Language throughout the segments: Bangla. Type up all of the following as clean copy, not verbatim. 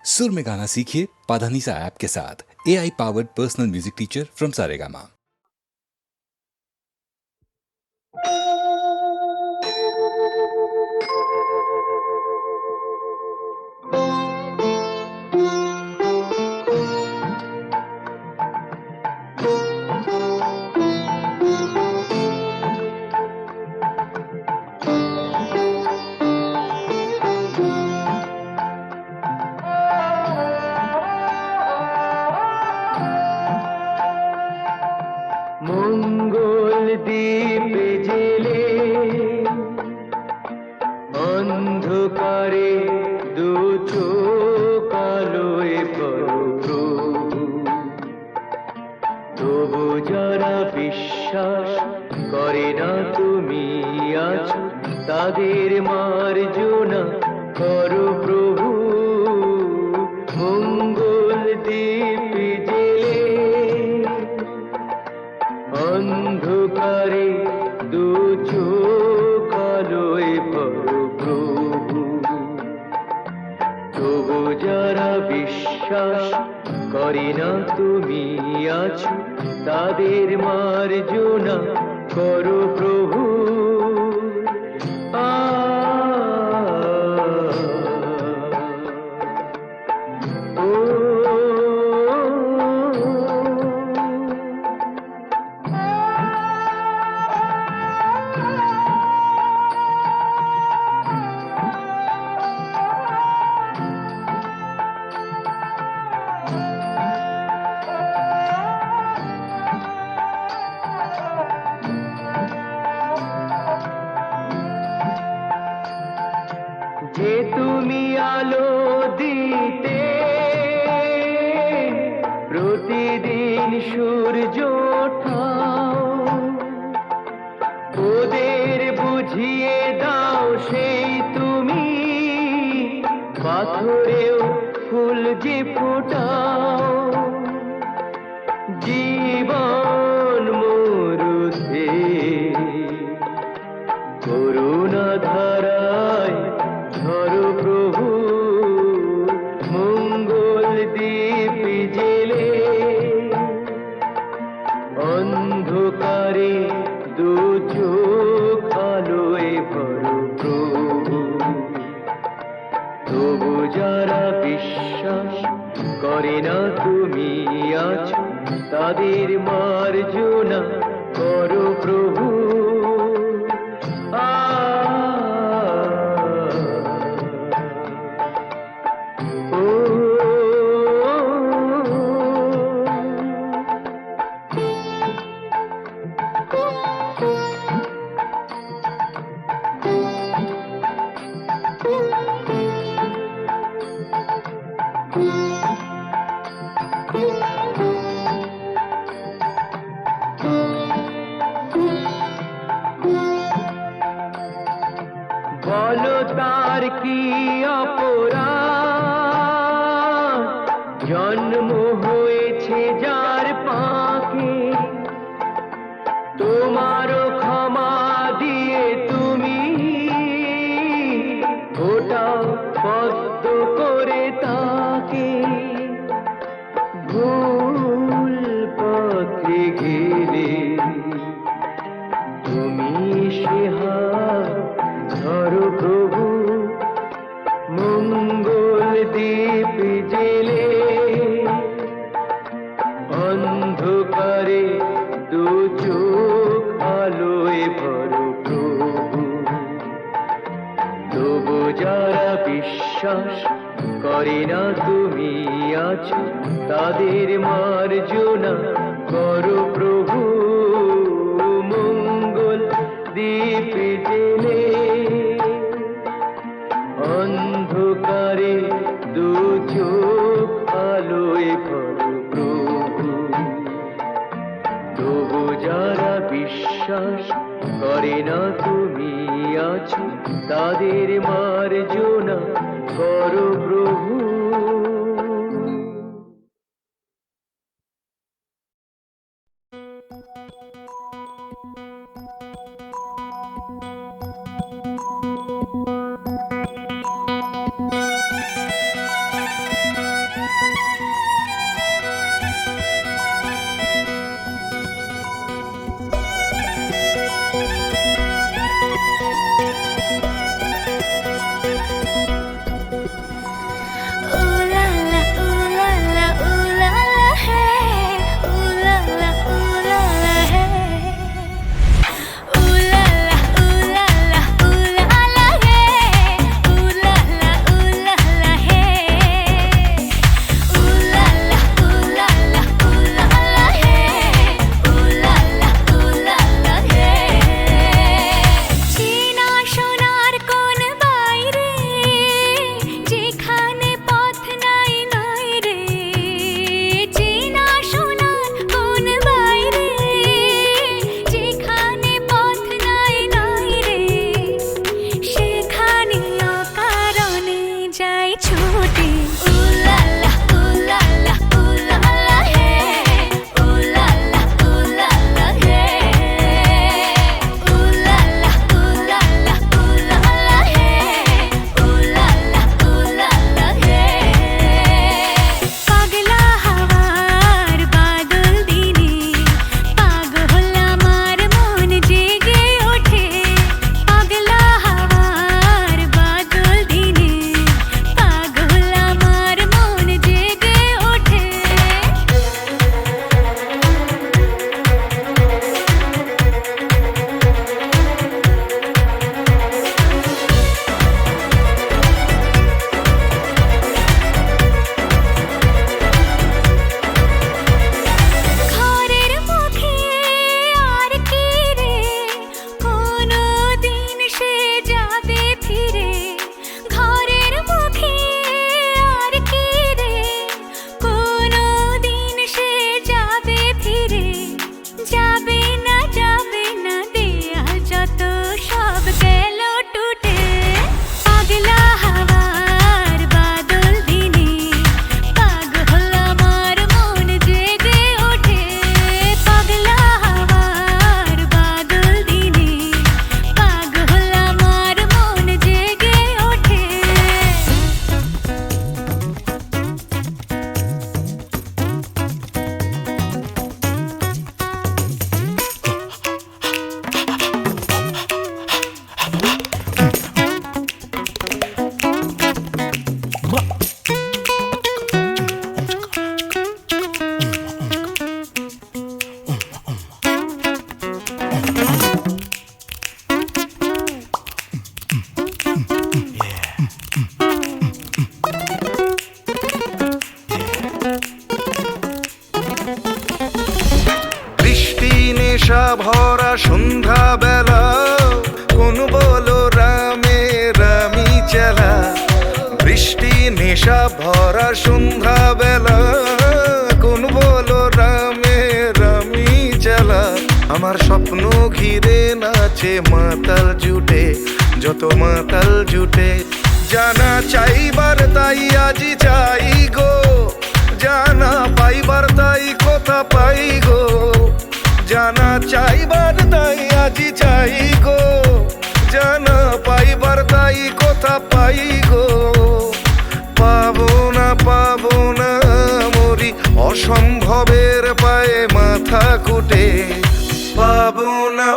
सुर में गाना सीखिए पाधानीसा ऐप के साथ। AI powered personal music teacher from Saregama. মঙ্গল দ্বীপ জেলে অন্ধকারে দু চোখ আলোয় প্রভু, তবু যারা বিশ্বাস করে না তুমি আছো, তাদের মার্জনা করো প্রভু। মঙ্গল দ্বীপ জেলে অন্ধকারে দু চোখ আলোয় প্রভু, তবু যারা বিশ্বাস করে না তুমি আছো, তাদের মার্জনা করো প্রভু। যে তুমি আলো দিতে প্রতিদিন সূর্য ওঠাও, ওদের বুঝিয়ে দাও সেই তুমি পাথরেও ফুল যে ফোটাও। জীবন মরুতে করুণা ধারায় ধরো প্রভু। মঙ্গল দ্বীপ জেলে অন্ধকারে দু চোখ আলোয় ভরো প্রভু, তবু যারা বিশ্বাস করে না তুমি আছো, তাদের মার্জনা করো প্রভু। বলো তার কি অপরাধ, জন্ম হয়েছে যার পাকে, তোমারও ক্ষমা দিয়ে তুমি ওটাও পদ্ম করে তাকে। ভুল পথে গেলে তুমি সে হাত ধরো প্রভু। মঙ্গল দ্বীপ জেলে অন্ধকারে দু চোখ আলোয় ভরো প্রভু, তবু যারা বিশ্বাস করে না তুমি আছো, তাদের মার্জনা করো প্রভু। মঙ্গল দ্বীপ জেলে অন্ধকারে দু চোখ আলোয় ভরো প্রভু, তবু যারা বিশ্বাস করে না তুমি আছো, তাদের মার্জনা করো প্রভু। ভরা সন্ধ্যা বেলা কোন বলো রামে রামি চেলা বৃষ্টি নেশা ভরা সন্ধ্যা বেলা কোন বলো রামে রামি চেলা আমার স্বপ্ন ঘিরে নাচে মাতাল জুটে যত মাতাল জুটে জানা চাইবার তাই আজি চাই গো জানা পাইবার তাই কথা পাই গো জানা চাইবার তাই আজি চাই গো জানা পাইবার তাই কথা পাই গো পাবো না মরি অসম্ভবের পায়ে মাথা কুটে পাবো না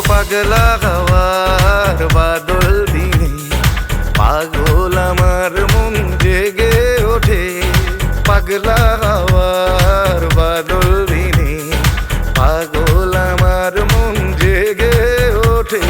পাগলা হওয়ার বাদল দিনে পাগল আমার মন জেগে ওঠে পাগলা হওয়ার বাদল দিনে পাগল আমার মন জেগে ওঠে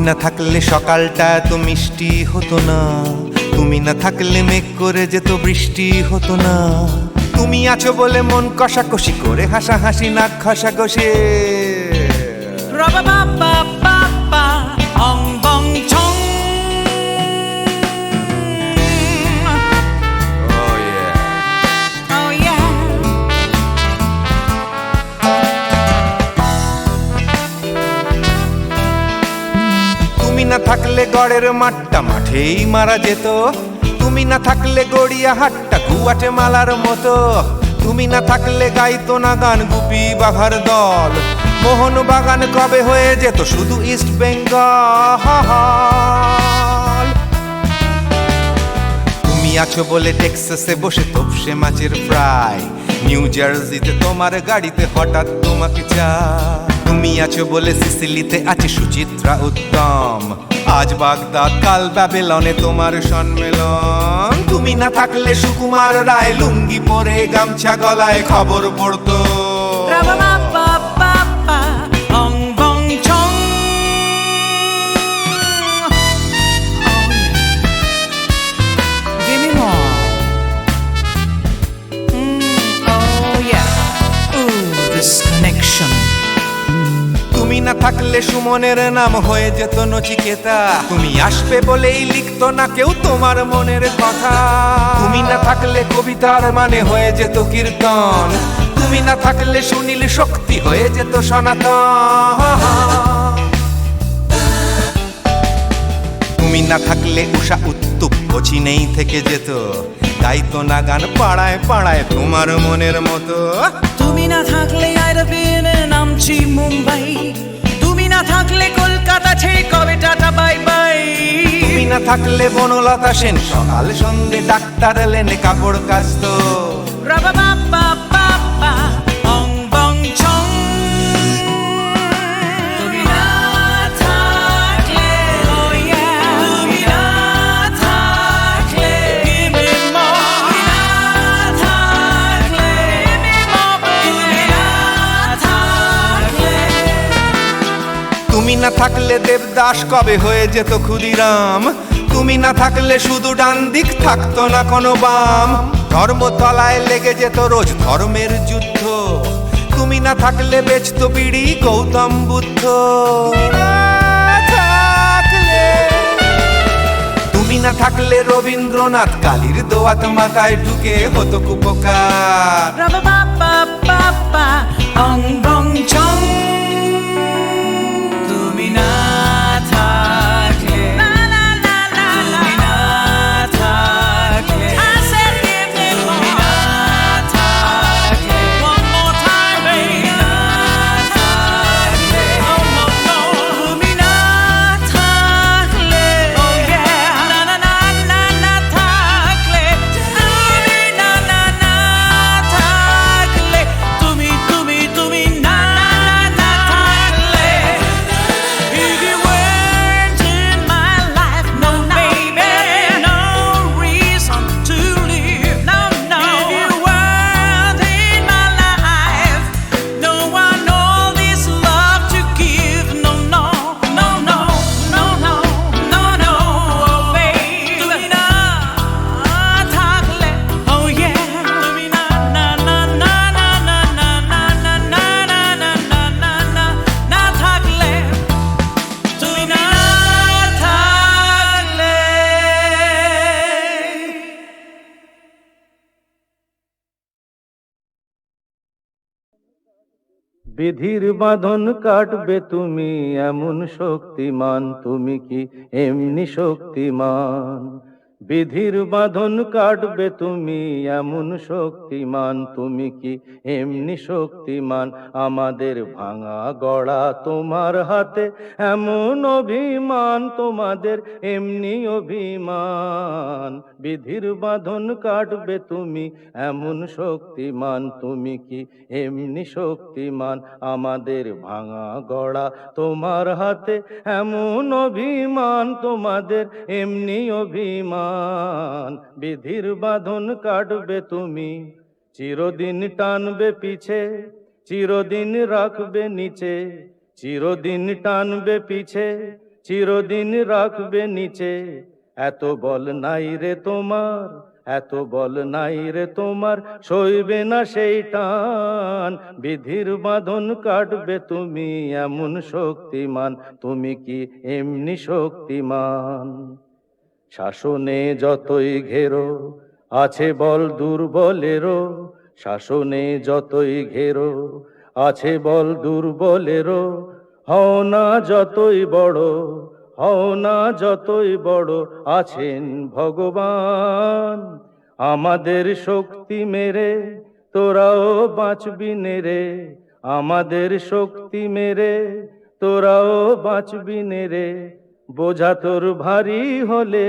না থাকলে সকালটা এত মিষ্টি হতো না, তুমি না থাকলে মেঘ করে যেত বৃষ্টি হতো না। তুমি আছো বলে মন কষাকষি করে হাসাহাসি নাক ঘষাঘষি। Ra-ba-ba-ba-ba-ba, ong bong chong. Oh yeah. Oh yeah. তুমি না থাকলে গড়ের মাঠটা মাঠেই মারা যেত, তুমি না থাকলে গড়িয়া হাটটা গুয়াটে মালার মতো। তুমি না থাকলে গাইতো না গান গুপি বাঘার দল, মোহন বাগান কবে হয়ে যেত শুধু ইস্ট বেঙ্গল। তুমি আছো বলে টেক্সাসে বসে তপসে মাছের ফ্রাই, নিউ জার্সিতে তোমার গাড়িতে হঠাৎ তোমাকে চাই। তুমি আছো বলে সিসিলিতে আছে সুচিত্রা উত্তম, আজ বাগদাদ কাল ব্যাবিলনে তোমার সম্মেলন। তুমি না থাকলে সুকুমার রায় লুঙ্গি পরে গামছা গলায় খবর পড়তো। Ra-ba-ba-ba-ba-ba, ong bong chong. Oh yeah. Give me more. Oh yeah. Ooh, this connection. তুমি না থাকলে সুমনের নাম হয়ে যেত নচিকেতা, তুমি আসবে বলেই লিখতো না কেউ তোমার মনের কথা। তুমি না থাকলে কবিতার মানে হয়ে যেত কীর্তন, তুমি না থাকলে সুনীল শক্তি হয়ে যেত সনাতন। তুমি না থাকলে উষা উত্তুপ নেই থেকে যেত, গাইতো না গান পাড়ায় পাড়ায় তোমার মনের মতো। তুমি না থাকলে আইডা বিনে নামছি মুম্বাই, তুমি না থাকলে কলকাতা ছেড়ে কবে টাটা বাই বাই। তুমি না থাকলে বনলতা সেন সকাল সন্ধে ডাক্তার লেনে কাপড় কাচতো। Ra-ba-ba-ba-ba-ba, ong bong chong. তুমি না থাকলে, oh yeah. তুমি না থাকলে, give me more. তুমি না থাকলে, give me more. তুমি না থাকলে. তুমি না থাকলে দেবদাস কবে হয়ে যেত ক্ষুদিরাম, তুমি না থাকলে শুধু ডান দিক থাকতো না কোনো বাম। ধর্মতলায় লেগে যেত রোজ ধর্মের যুদ্ধ, তুমি না থাকলে বেচতো বিড়ি গৌতম বুদ্ধ। তুমি না থাকলে রবীন্দ্রনাথ কালীর দোয়াত মাথায় ঢুকে হতো কুপকার। Ra-ba-ba-ba-ba-ba, ong bong chong. তুমি না থাকলে, la la la la la. তুমি না থাকলে, I said give me more. তুমি না থাকলে, one more time baby. তুমি না থাকলে, oh no no. তুমি না থাকলে, oh yeah. না না না না না থাকলে, তুমি না না না থাকলে, তুমি তুমি তুমি না না না থাকলে. If you weren't in my life, no baby, no reason to live, no no. If you weren't in my life, no one all this love to give, no no no no no no no no, oh baby. তুমি না থাকলে, oh yeah. তুমি না না না না না না না না না না না না না না না না থাকলে, তুমি না থাকলে. বিধির বাঁধন কাটবে তুমি এমন শক্তিমান, তুমি কি এমনি শক্তিমান? বিধির বাঁধন কাটবে তুমি এমন শক্তিমান, তুমি কি এমনি শক্তিমান? আমাদের ভাঙা গড়া তোমার হাতে এমন অভিমান, তোমাদের এমনি অভিমান। বিধির বাঁধন কাটবে তুমি এমন শক্তিমান, তুমি কি এমনি শক্তিমান? আমাদের ভাঙা গড়া তোমার হাতে এমন অভিমান, তোমাদের এমনি অভিমান। বিধির বাঁধন কাটবে তুমি, চিরদিন টানবে পিছে, চিরদিন রাখবে নিচে, চিরদিন টানবে পিছে, চিরদিন রাখবে নিচে। এত বল নাই রে তোমার, এত বল নাই রে তোমার, সইবে না সেই টান। বিধির বাঁধন কাটবে তুমি এমন শক্তিমান, তুমি কি এমনি শক্তিমান? শাসনে যতই ঘেরো আছে বল দুর্বলেরও, শাসনে যতই ঘেরো আছে বল দুর্বলেরও। হও না যতই বড়, হও না যতই বড়, আছেন ভগবান। আমাদের শক্তি মেরে তোরাও বাঁচবি নে রে, আমাদের শক্তি মেরে তোরাও বাঁচবি নে রে। বোঝা তোর ভারী হলে,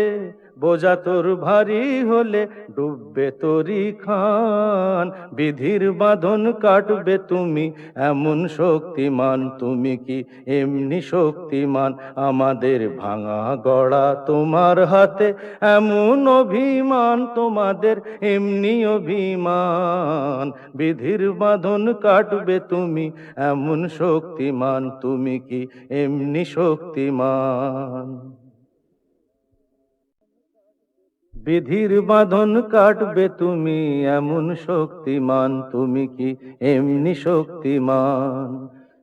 বোঝা তোর ভারী হলে, ডুববে তোরি খান। বিধির বাঁধন কাটবে তুমি এমন শক্তিমান, তুমি কি এমনি শক্তিমান? আমাদের ভাঙা গড়া তোমার হাতে, এমন অভিমান তোমাদের এমনি অভিমান। বিধির বাঁধন কাটবে তুমি এমন শক্তিমান, তুমি কি এমনি শক্তিমান? বিধির বাঁধন কাটবে তুমি এমন শক্তিমান, তুমি কি এমনি শক্তিমান?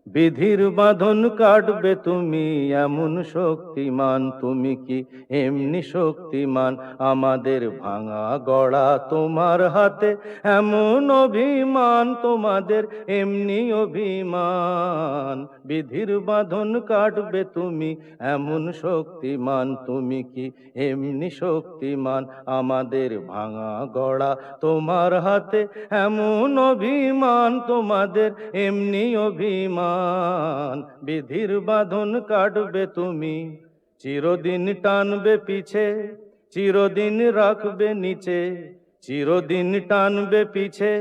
বিধির বাঁধন কাটবে তুমি এমন শক্তিমান, তুমি কি এমনি শক্তিমান? আমাদের ভাঙা গড়া তোমার হাতে, এমন অভিমান তোমাদের এমনি অভিমান। বিধির বাঁধন কাটবে তুমি এমন শক্তিমান, তুমি কি এমনি শক্তিমান? আমাদের ভাঙা গড়া তোমার হাতে, এমন অভিমান তোমাদের এমনি অভিমান। বিধির বাঁধন কাটবে তুমি, চিরদিন টানবে পিছে, চিরদিন রাখবে নিচে। চিরদিন টানবে পিছে,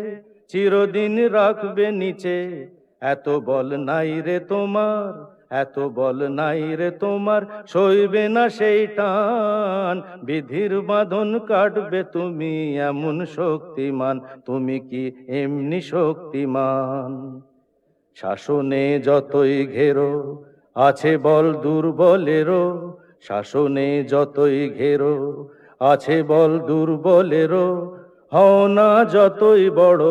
চিরদিন রাখবে নিচে। এত বল নাই রে তোমার, এত বল নাই রে তোমার, সইবে না সেই টান। বিধির বাঁধন কাটবে তুমি এমন শক্তিমান, তুমি কি এমনি শক্তিমান? শাসনে যতই ঘেরো আছে বল দুর্বলেরও, শাসনে যতই ঘেরো আছে বল দুর্বলেরও। হও না যতই বড়,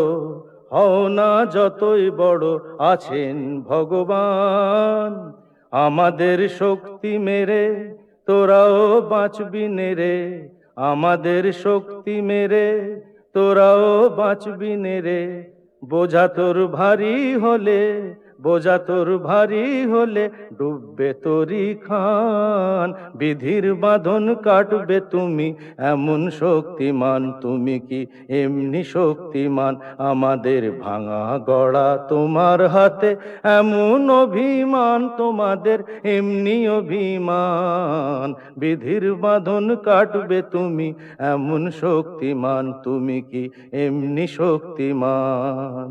হও না যতই বড়, আছেন ভগবান। আমাদের শক্তি মেরে তোরাও বাঁচবি নে রে, আমাদের শক্তি মেরে তোরাও বাঁচবি নে রে। বোঝা তোর ভারী হলে, বোঝা তোর ভারী হলে, ডুববে তোরি খান। বিধির বাঁধন কাটবে তুমি এমন শক্তিমান, তুমি কি এমনি শক্তিমান? আমাদের ভাঙা গড়া তোমার হাতে, এমন অভিমান তোমাদের এমনি অভিমান। বিধির বাঁধন কাটবে তুমি এমন শক্তিমান, তুমি কি এমনি শক্তিমান?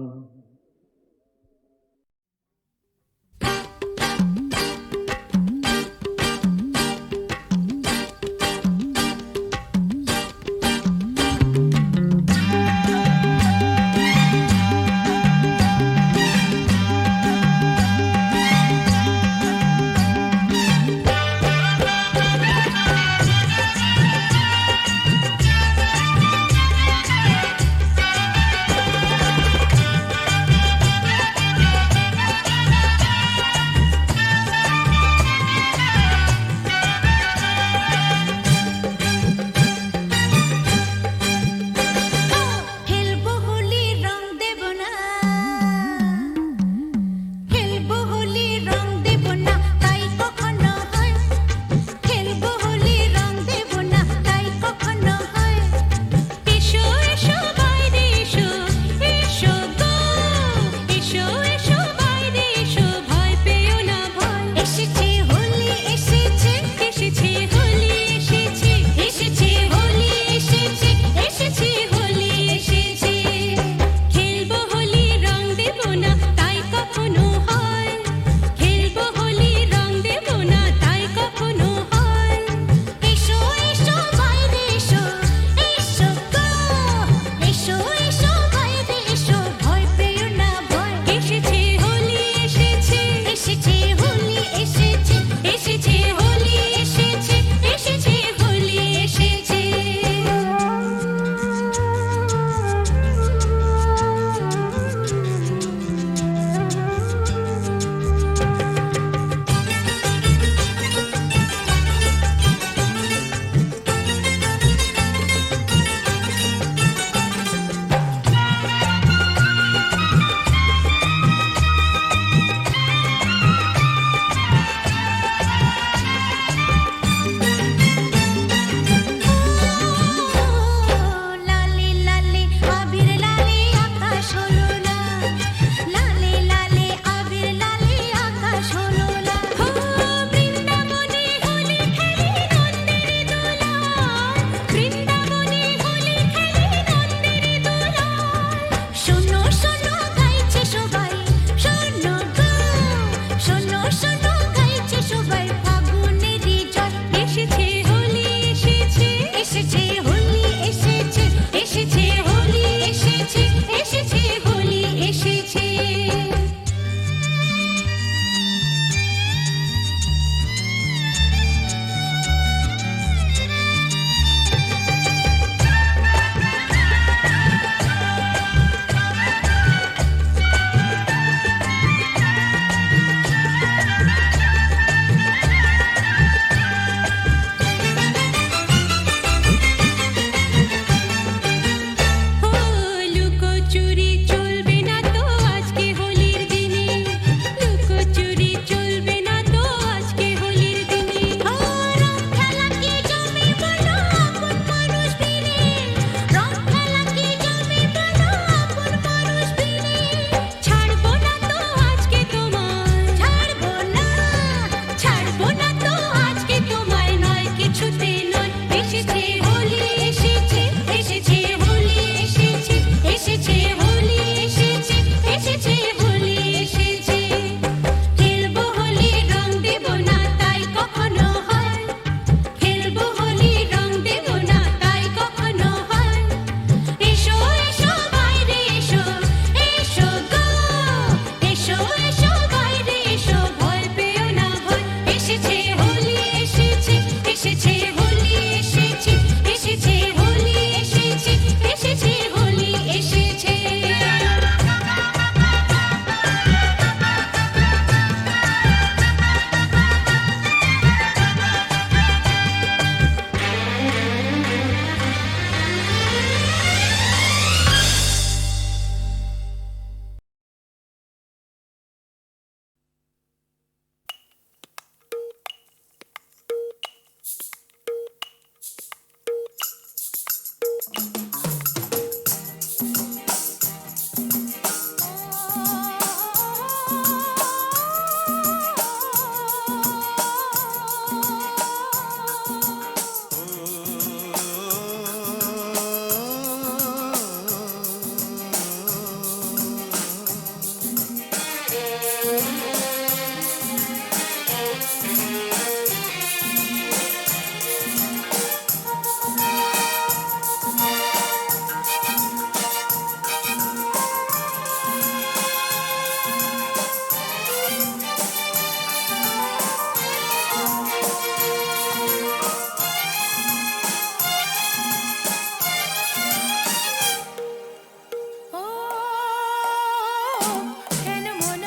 কেন মন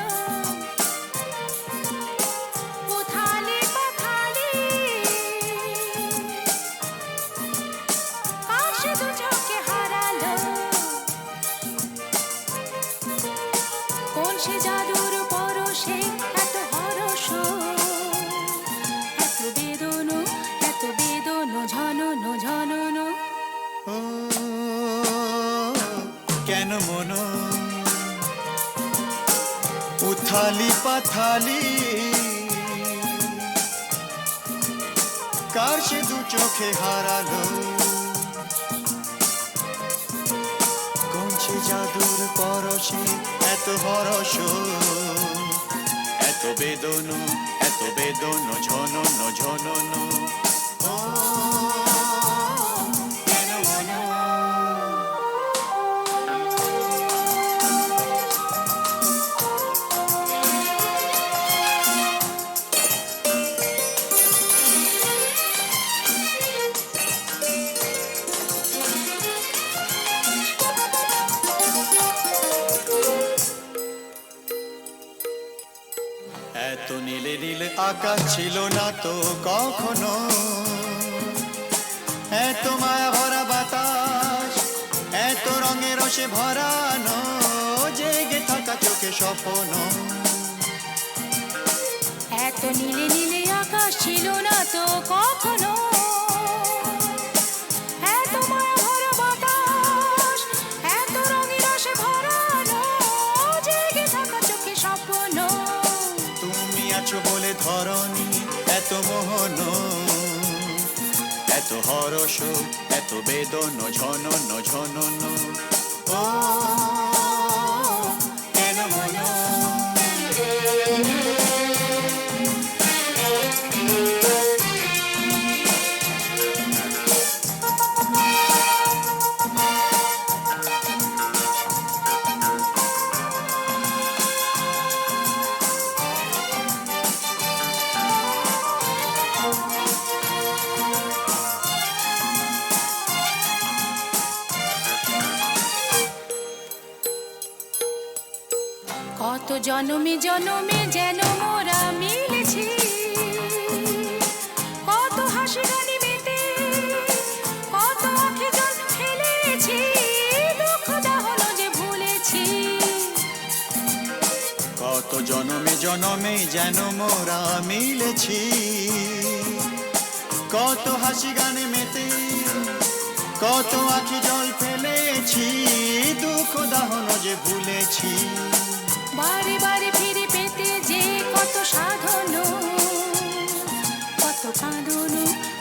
উথালে পাথালে কার সে দু চোখে হারালো কোন সে জাদুর পরশে এত হরস এত বেদন ঝনন ঝনন ও কেন মন উথালি পাথালি কার সে দু চোখে হারালো কোন সে জাদুর পরশে এত হরস এত বেদন ঝনন ঝনন ও কেন মন এত নীলে নীল আকাশ ছিল না তো কখনো এত মায়া ভরা বাতাস এত রঙে রসে ভরানো জেগে থাকা চোখে স্বপ্ন এত নীলে নীলে আকাশ ছিল না তো কখনো এত মায়া ভরা বাতাস এত রঙে রসে ভরানো জেগে থাকা চোখে স্বপ্ন তুমি আছো বলে ধরনি এত মোহন এত হরস এত বেদন ঝনন ঝনন ও কেন মন কত জনমে জনমে যেন মোরা মিলেছি কত হাসি গানে মেতে কত আঁখে জল ফেলেছি দুঃখ দাহন যে ভুলেছি কত জনমে জনমে যেন মোরা মিলেছি কত হাসি গানে মেতে কত আঁখি জল ফেলেছি দুঃখ দাহন যে ভুলেছি বারে বারে ফিরে পেতে যে কত সাধন কত কাঁদন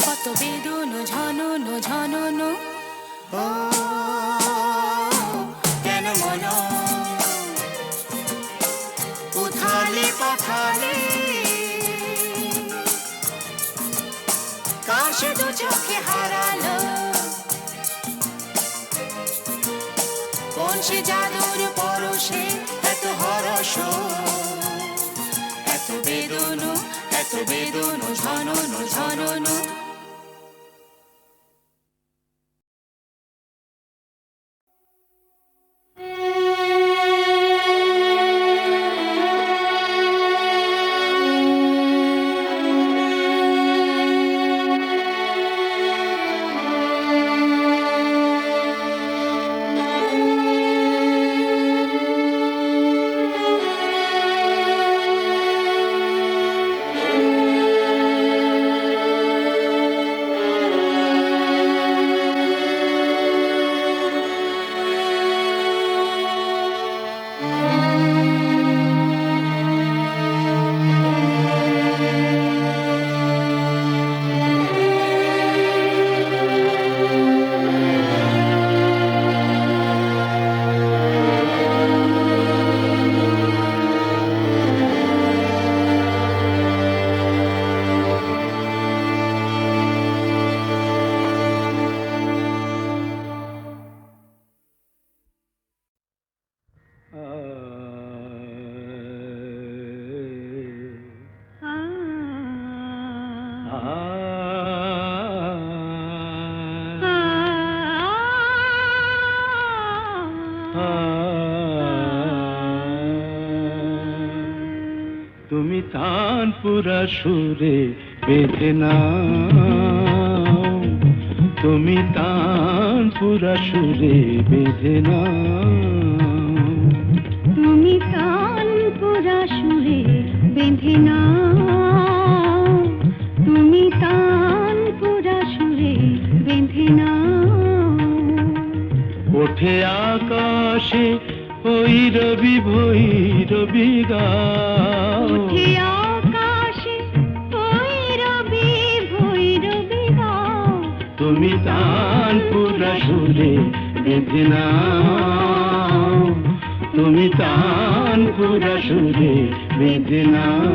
কত বেদন ঝনন ঝনন ও কেন মন উথালি পাথালি কার সে দু চোখে হারালো কোন সে জাদুর পরশে এত হরস এত বেদন ঝনন ঝনন তুমি তানপুরা সুরে বেঁধে নাও, তুমি তানপুরা সুরে বেঁধে নাও। তুমি তানপুরা সুরে বেঁধে নাও, তুমি তানপুরা সুরে বেঁধে নাও। ওঠে আকাশে ভৈরবী ভৈরবী গাও, ওঠে আকাশে ভৈরবী ভৈরবী গাও। তুমি তানপুরা সুরে বেঁধে নাও, তুমি তানপুরা সুরে বেঁধে নাও।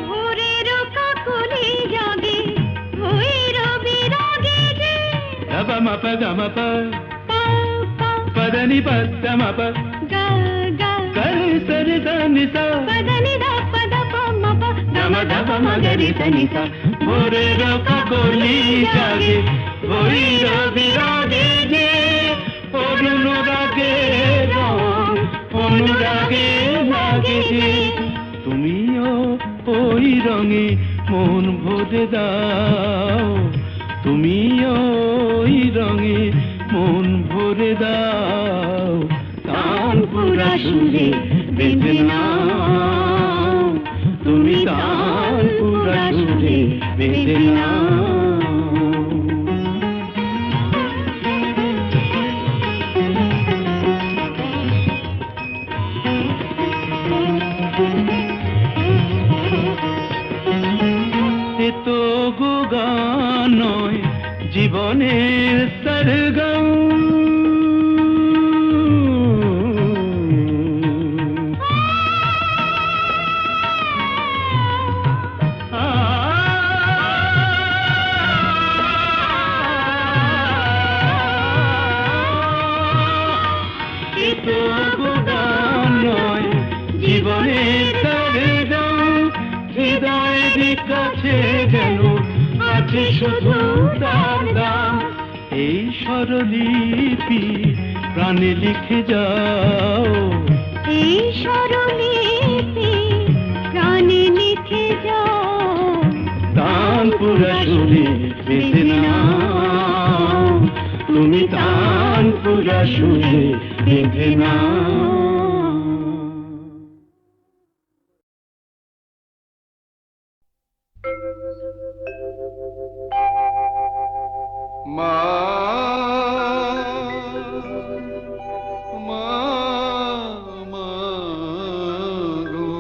ভোরের কাকলি জাগে ভৈরবী রাগে যে, Gama mapa gama pa, পা পা padani pada mapa, গা গা kari sari sani sa, পদনি দা পদ প ম প gama gama magari sani sa. Bhorer kakoli jage, bhoirabi rage je, অনুরাগে রং, অনুরাগে লাগে যে। তুমিও ওই রঙে মন ভরে দাও, তুমিও ওই রঙে মন ভরে দাও। তানপুরা সুরে বেঁধে নাও, তুমি তানপুরা সুরে বেঁধে নাও। এ তো গো গান নয়, জীবনের সরগম। এ তো গো গান নয়, জীবনের সরগম। হৃদয়ের কাছে যেন আছে শুধু তার দাম। এই স্বরলিপি প্রাণে লিখে যাও, এই স্বরলিপি প্রাণে লিখে যাও। তানপুরা সুরে বেঁধে নাও, তুমি তানপুরা সুরে বেঁধে নাও। মা মা মা গো,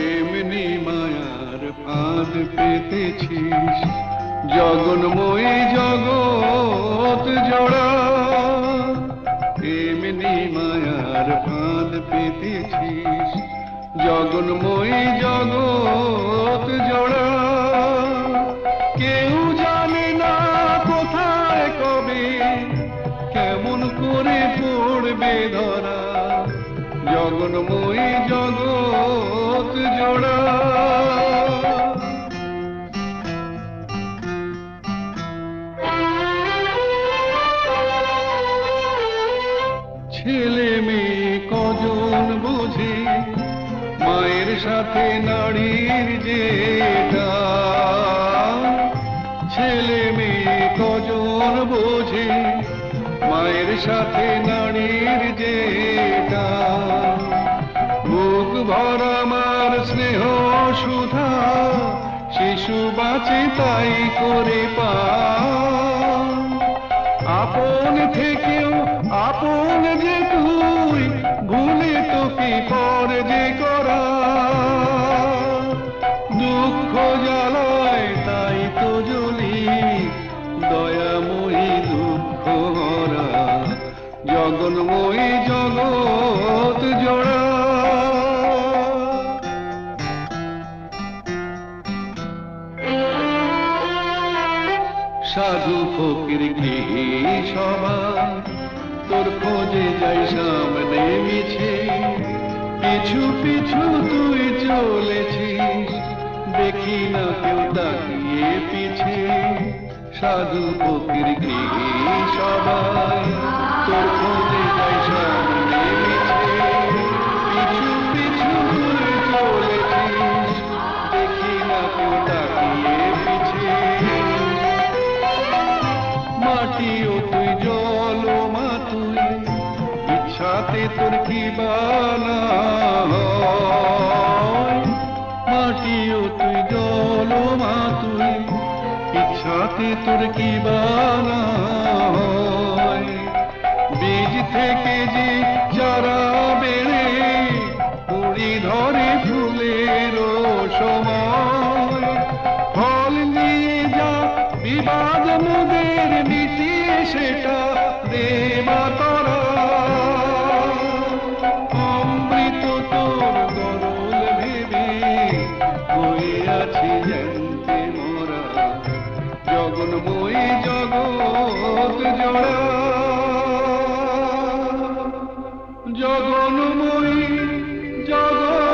এমনি মায়ার ফাঁদ পেতেছিস, জগন্ময়ী জগৎ জোড়া। এমনি মায়ার ফাঁদ পেতেছিস, জগন্ময়ী জগৎ জোড়া। কেউ জানে না কোথায় কবে কেমন করে পড়বে ধরা, জগন্ময়ী জগৎ জোড়া। ছেলে মেয়ে কজন বোঝে মায়ের সাথে নারীর যেটা, ছেলে মেয়ে কজন বোঝে মায়ের সাথে নারীর যেটা। বুক ভরা মার স্নেহ সুধা, শিশু বাঁচে তাই করে পা। আপন থেকেও আপন যে তুই, ভুলে তোকে পর যে করা। দুঃখ জ্বালায় তাই তো জ্বলি, দয়াময়ী দুঃখ হরা, জগন্ময়ী জগৎ জোড়া। সাধু ফকির কি সবাই তোর খোঁজে যাই সামনে মিছে, পিছু পিছু তুই চলেছিস, দেখি না কেউ তাকিয়ে পিছে, সাধু ফকির গৃহী সবাই তোর খোঁজে যায় সামনে মিছে। পিছু পিছু তুই চলেছিস, দেখি না কেউ তাকিয়ে পিছে, মাটিও তুই জলও মা তুই, ইচ্ছাতে তোর কি বানা হয়। মাটিও তুই জলও মা তুই, ইচ্ছাতে তোর কি বানা হয়। বীজ থেকে যে চারা বেড়ে কুড়ি ধরে ফুলের সময়, ফল নিয়ে যা বিবাদ মোদের মিটিয়ে সেটা দেবা তারা। অমৃত তোর গরল ভেবে হয়ে আছি জানতে মোরা, জগন্ময়ী জগৎ জোড়া, জগন্ময়ী জগৎ